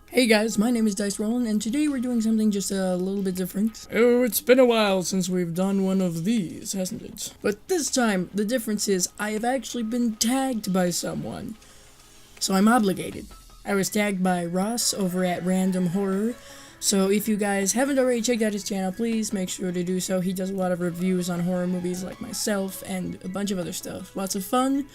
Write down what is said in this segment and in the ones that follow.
Hey guys, my name is Dice Rollin', and today we're doing something just a little bit different. Oh, it's been a while since we've done one of these, hasn't it? But this time, the difference is I have actually been tagged by someone. So I'm obligated. I was tagged by Ross over at Random Horror. So if you guys haven't already checked out his channel, please make sure to do so. He does a lot of reviews on horror movies like myself and a bunch of other stuff. Lots of fun.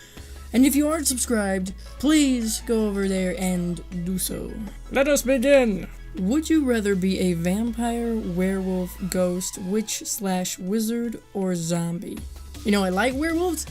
And if you aren't subscribed, please go over there and do so. Let us begin! Would you rather be a vampire, werewolf, ghost, witch/wizard, or zombie? You know, I like werewolves.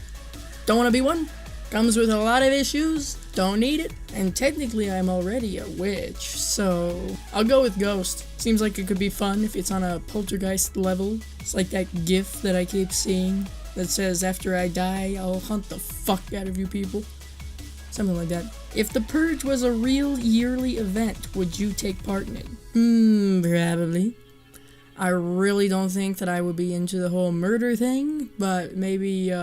Don't want to be one. Comes with a lot of issues. Don't need it. And technically, I'm already a witch, so I'll go with ghost. Seems like it could be fun if it's on a poltergeist level. It's like that gif that I keep seeing that says, after I die, I'll hunt the fuck out of you people. Something like that. If The Purge was a real yearly event, would you take part in it? Probably. I really don't think that I would be into the whole murder thing, but maybe,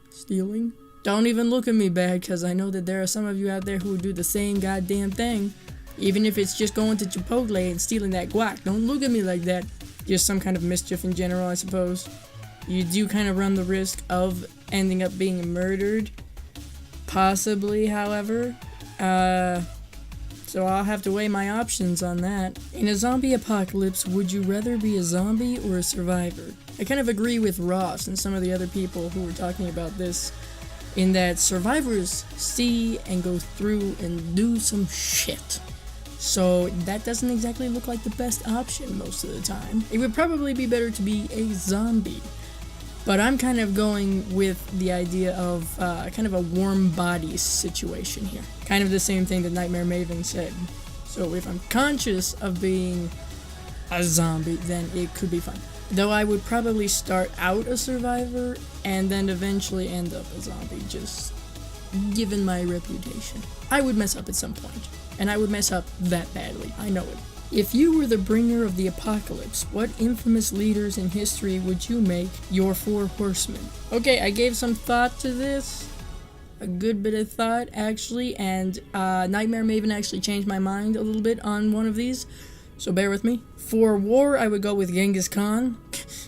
stealing? Don't even look at me bad, because I know that there are some of you out there who would do the same goddamn thing. Even if it's just going to Chipotle and stealing that guac. Don't look at me like that. Just some kind of mischief in general, I suppose. You do kind of run the risk of ending up being murdered. Possibly, however. So I'll have to weigh my options on that. In a zombie apocalypse, would you rather be a zombie or a survivor? I kind of agree with Ross and some of the other people who were talking about this, in that survivors see and go through and do some shit. So that doesn't exactly look like the best option most of the time. It would probably be better to be a zombie. But I'm kind of going with the idea of kind of a warm bodies situation here. Kind of the same thing that Nightmare Maven said. So if I'm conscious of being a zombie, then it could be fun. Though I would probably start out a survivor and then eventually end up a zombie, just given my reputation. I would mess up at some point, and I would mess up that badly. I know it. If you were the bringer of the apocalypse, what infamous leaders in history would you make your four horsemen? Okay, I gave some thought to this. A good bit of thought, actually, and Nightmare Maven actually changed my mind a little bit on one of these, so bear with me. For war, I would go with Genghis Khan,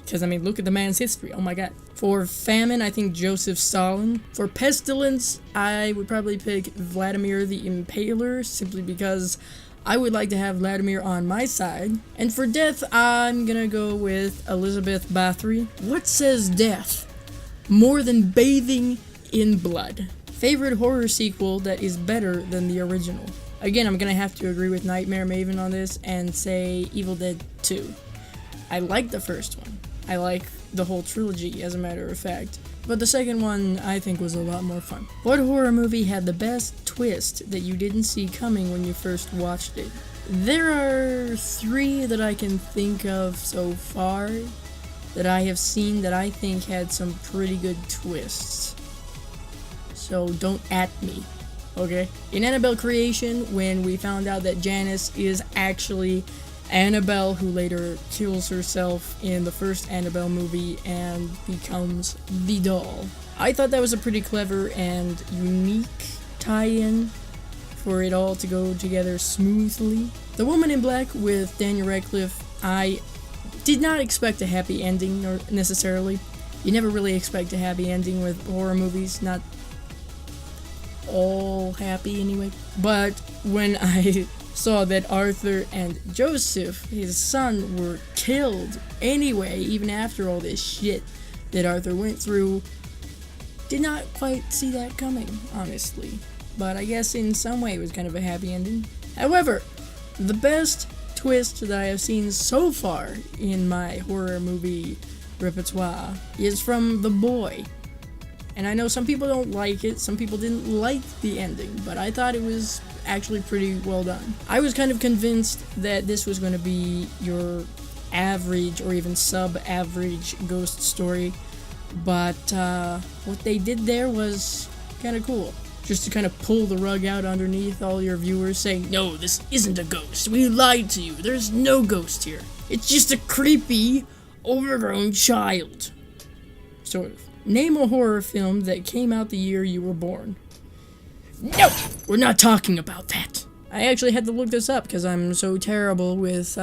because, I mean, look at the man's history, oh my god. For famine, I think Joseph Stalin. For pestilence, I would probably pick Vladimir the Impaler, simply because I would like to have Vladimir on my side. And for death, I'm gonna go with Elizabeth Bathory. What says death more than bathing in blood? Favorite horror sequel that is better than the original? Again, I'm gonna have to agree with Nightmare Maven on this and say Evil Dead 2. I like the first one. I like the whole trilogy, as a matter of fact. But the second one, I think, was a lot more fun. What horror movie had the best twist that you didn't see coming when you first watched it? There are three that I can think of so far that I have seen that I think had some pretty good twists. So don't at me, okay? In Annabelle Creation, when we found out that Janice is actually Annabelle, who later kills herself in the first Annabelle movie and becomes the doll, I thought that was a pretty clever and unique tie-in for it all to go together smoothly. The Woman in Black with Daniel Radcliffe, I did not expect a happy ending necessarily. You never really expect a happy ending with horror movies, not all happy anyway. But when I saw that Arthur and Joseph, his son, were killed anyway, even after all this shit that Arthur went through, did not quite see that coming, honestly. But I guess in some way it was kind of a happy ending. However, the best twist that I have seen so far in my horror movie repertoire is from The Boy. And I know some people don't like it, some people didn't like the ending, but I thought it was actually pretty well done. I was kind of convinced that this was going to be your average or even sub-average ghost story, but what they did there was kind of cool. Just to kind of pull the rug out underneath all your viewers saying, no, this isn't a ghost, we lied to you, there's no ghost here. It's just a creepy, overgrown child. Sort of. Name a horror film that came out the year you were born. No! We're not talking about that. I actually had to look this up because I'm so terrible with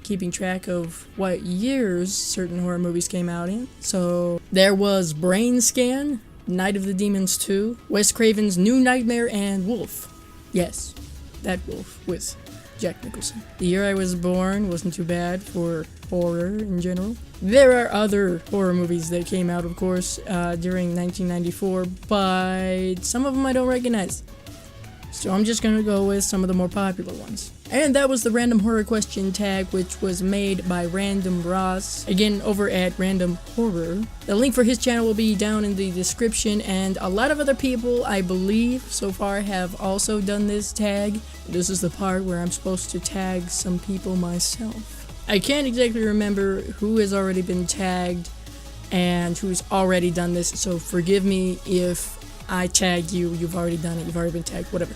keeping track of what years certain horror movies came out in. So there was Brain Scan, Night of the Demons 2, Wes Craven's New Nightmare, and Wolf. Yes, that Wolf with Jack Nicholson. The year I was born wasn't too bad for horror in general. There are other horror movies that came out, of course, during 1994, but some of them I don't recognize. So I'm just gonna go with some of the more popular ones. And that was the random horror question tag, which was made by Random Ross, again over at Random Horror. The link for his channel will be down in the description, and a lot of other people, I believe, so far have also done this tag. This is the part where I'm supposed to tag some people myself. I can't exactly remember who has already been tagged and who's already done this, so forgive me if I tag you, you've already done it, you've already been tagged, whatever.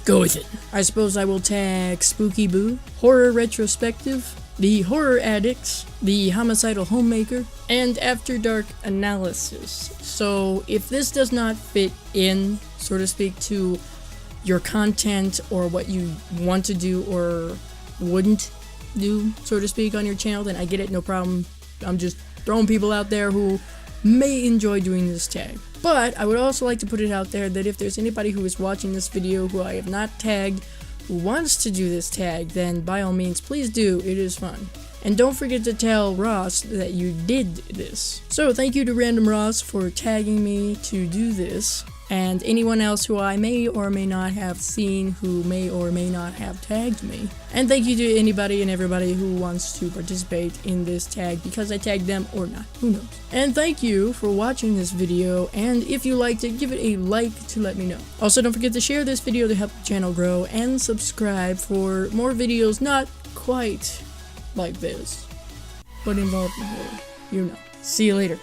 Go with it. I suppose I will tag Spooky Boo, Horror Retrospective, the Horror Addicts, the Homicidal Homemaker, and After Dark Analysis. So if this does not fit in, so to speak, to your content or what you want to do or wouldn't do, so to speak, on your channel, then I get it, no problem. I'm just throwing people out there who may enjoy doing this tag. But I would also like to put it out there that if there's anybody who is watching this video who I have not tagged who wants to do this tag, then by all means please do, it is fun. And don't forget to tell Ross that you did this. So thank you to Random Ross for tagging me to do this, and anyone else who I may or may not have seen who may or may not have tagged me. And thank you to anybody and everybody who wants to participate in this tag because I tagged them or not, who knows. And thank you for watching this video, and if you liked it, give it a like to let me know. Also, don't forget to share this video to help the channel grow, and subscribe for more videos not quite like this, but involving horror, you know. See you later.